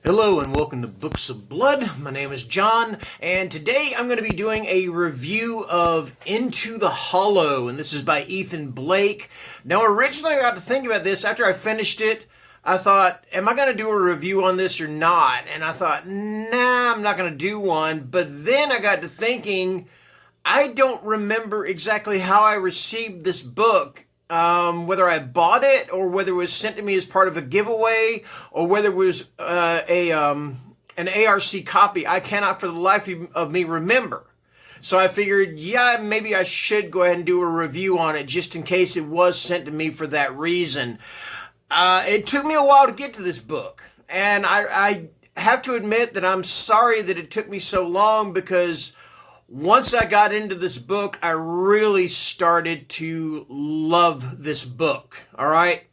Hello and welcome to Books of Blood. My name is John, and today I'm going to be doing a review of Into the Hollow, and this is by Ethan Blake. Now, originally I got to think about this after I finished it. I thought, am I going to do a review on this or not? And I thought, nah, I'm not going to do one. But then I got to thinking, I don't remember exactly how I received this book. Whether I bought it or whether it was sent to me as part of a giveaway or whether it was an ARC copy, I cannot for the life of me remember. So I figured, yeah, maybe I should go ahead and do a review on it just in case it was sent to me for that reason. It took me a while to get to this book, and I have to admit that I'm sorry that it took me so long, because once I got into this book, I really started to love this book, all right?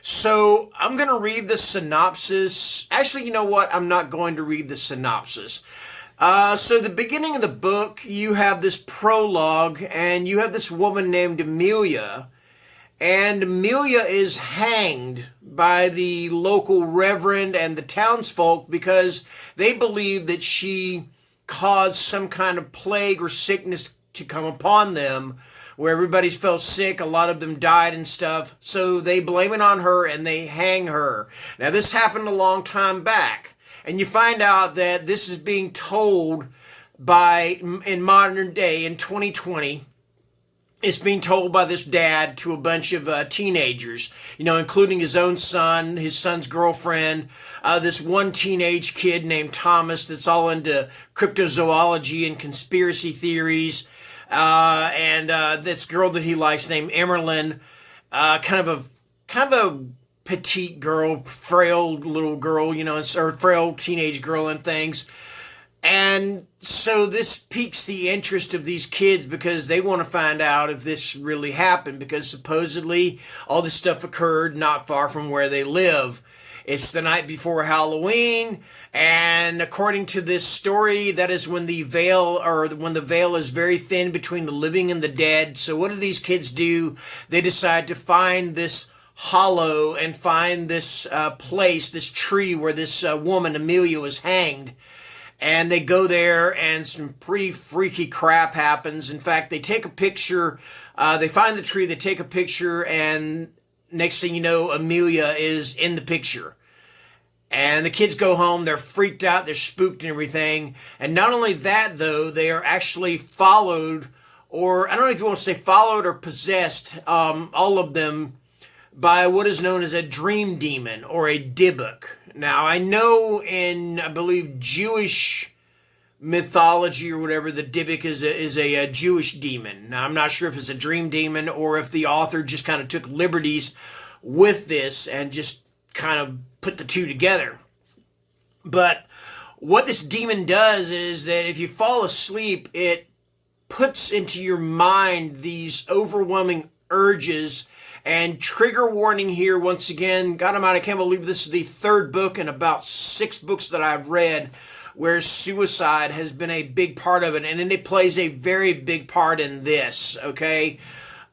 So I'm going to read the synopsis. Actually, you know what? I'm not going to read the synopsis. So the beginning of the book, you have this prologue, and you have this woman named Amelia, and Amelia is hanged by the local reverend and the townsfolk because they believe that she caused some kind of plague or sickness to come upon them, where everybody fell sick, a lot of them died and stuff, so they blame it on her and they hang her. Now, this happened a long time back, and you find out that this is being told in modern day, in 2020, it's being told by this dad to a bunch of teenagers, including his own son, his son's girlfriend, this one teenage kid named Thomas that's all into cryptozoology and conspiracy theories, and this girl that he likes named Emerlyn, kind of a petite girl, frail little girl, or frail teenage girl and things. And so this piques the interest of these kids because they want to find out if this really happened, because supposedly all this stuff occurred not far from where they live. It's the night before Halloween, and according to this story, that is when the veil is very thin between the living and the dead. So what do these kids do? They decide to find this hollow and find this place, this tree where this woman, Amelia, was hanged. And they go there, and some pretty freaky crap happens. In fact, they take a picture. They find the tree, they take a picture, and next thing you know, Amelia is in the picture. And the kids go home. They're freaked out. They're spooked and everything. And not only that, though, they are actually followed, or I don't know if you want to say followed or possessed, all of them, by what is known as a dream demon or a Dybbuk. Now, I know in, I believe, Jewish mythology or whatever, the Dybbuk is a Jewish demon. Now, I'm not sure if it's a dream demon or if the author just kind of took liberties with this and just kind of put the two together. But what this demon does is that if you fall asleep, it puts into your mind these overwhelming urges. And trigger warning here, once again, God Almighty, I can't believe this is the third book in about 6 books that I've read where suicide has been a big part of it, and it plays a very big part in this, okay?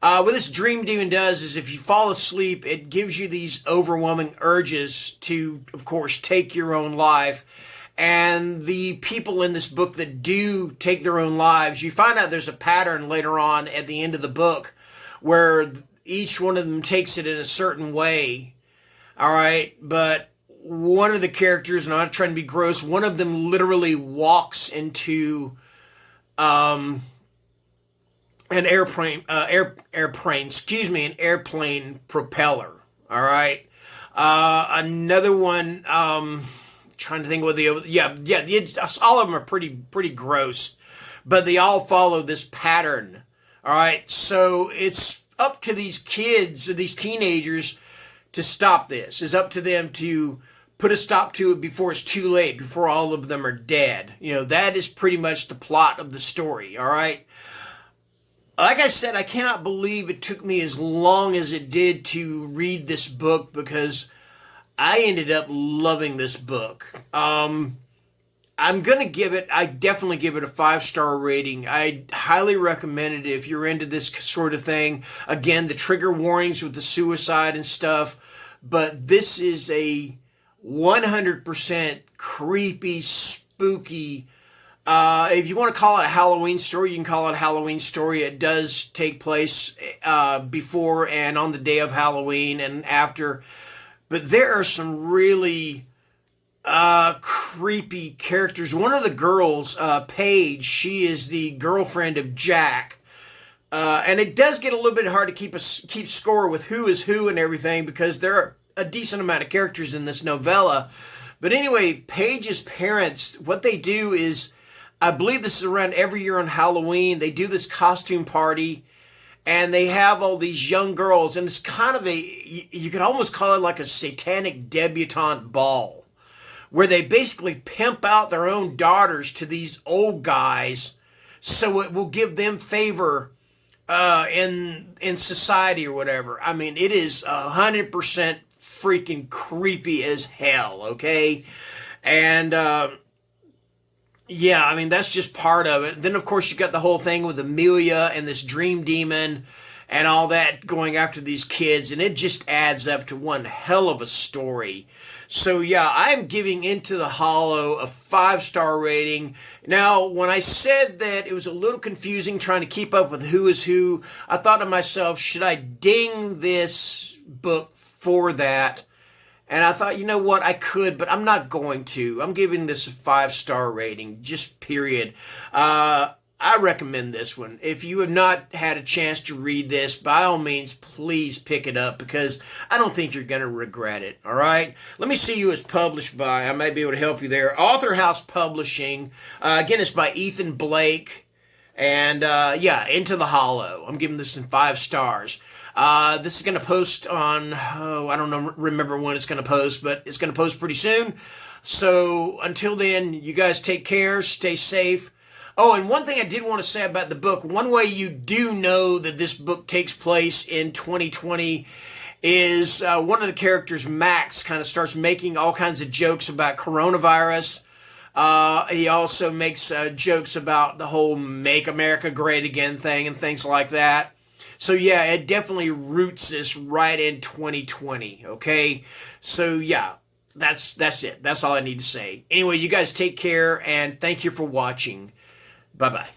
What this dream demon does is if you fall asleep, it gives you these overwhelming urges to, of course, take your own life. And the people in this book that do take their own lives, you find out there's a pattern later on at the end of the book where each one of them takes it in a certain way, all right? But one of the characters, and I'm not trying to be gross, one of them literally walks into an airplane propeller, all right? Another one, trying to think what all of them are pretty gross, but they all follow this pattern, all right? So it's up to these kids or these teenagers to stop this. It's up to them to put a stop to it before it's too late, before all of them are dead. That is pretty much the plot of the story, all right? Like I said, I cannot believe it took me as long as it did to read this book, because I ended up loving this book. I definitely give it a 5-star rating. I highly recommend it if you're into this sort of thing. Again, the trigger warnings with the suicide and stuff, but this is a 100% creepy, spooky. If you want to call it a Halloween story, you can call it a Halloween story. It does take place before and on the day of Halloween and after. But there are some really creepy characters. One of the girls, Paige, she is the girlfriend of Jack. And it does get a little bit hard to keep score with who is who and everything because there are a decent amount of characters in this novella. But anyway, Paige's parents, what they do is, I believe this is around every year on Halloween, they do this costume party and they have all these young girls, and it's kind of you could almost call it like a satanic debutante ball where they basically pimp out their own daughters to these old guys so it will give them favor in society or whatever. I mean, it is 100% freaking creepy as hell, okay? And yeah, I mean, that's just part of it. Then, of course, you got the whole thing with Amelia and this dream demon and all that going after these kids, and it just adds up to one hell of a story. So, yeah, I'm giving Into the Hollow a 5-star rating. Now, when I said that it was a little confusing trying to keep up with who is who, I thought to myself, should I ding this book for that? And I thought, you know what, I could, but I'm not going to. I'm giving this a 5-star rating, just period. I recommend this one. If you have not had a chance to read this, by all means, please pick it up because I don't think you're going to regret it, all right? Let me see who it's published by. I might be able to help you there. Author House Publishing. Again, it's by Ethan Blake. And, yeah, Into the Hollow. I'm giving this 5 stars. This is going to post on, I don't know, remember when it's going to post, but it's going to post pretty soon. So until then, you guys take care, stay safe. Oh, and one thing I did want to say about the book, one way you do know that this book takes place in 2020 is one of the characters, Max, kind of starts making all kinds of jokes about coronavirus. He also makes jokes about the whole Make America Great Again thing and things like that. So yeah, it definitely roots this right in 2020, okay? So yeah, that's it. That's all I need to say. Anyway, you guys take care, and thank you for watching. Bye-bye.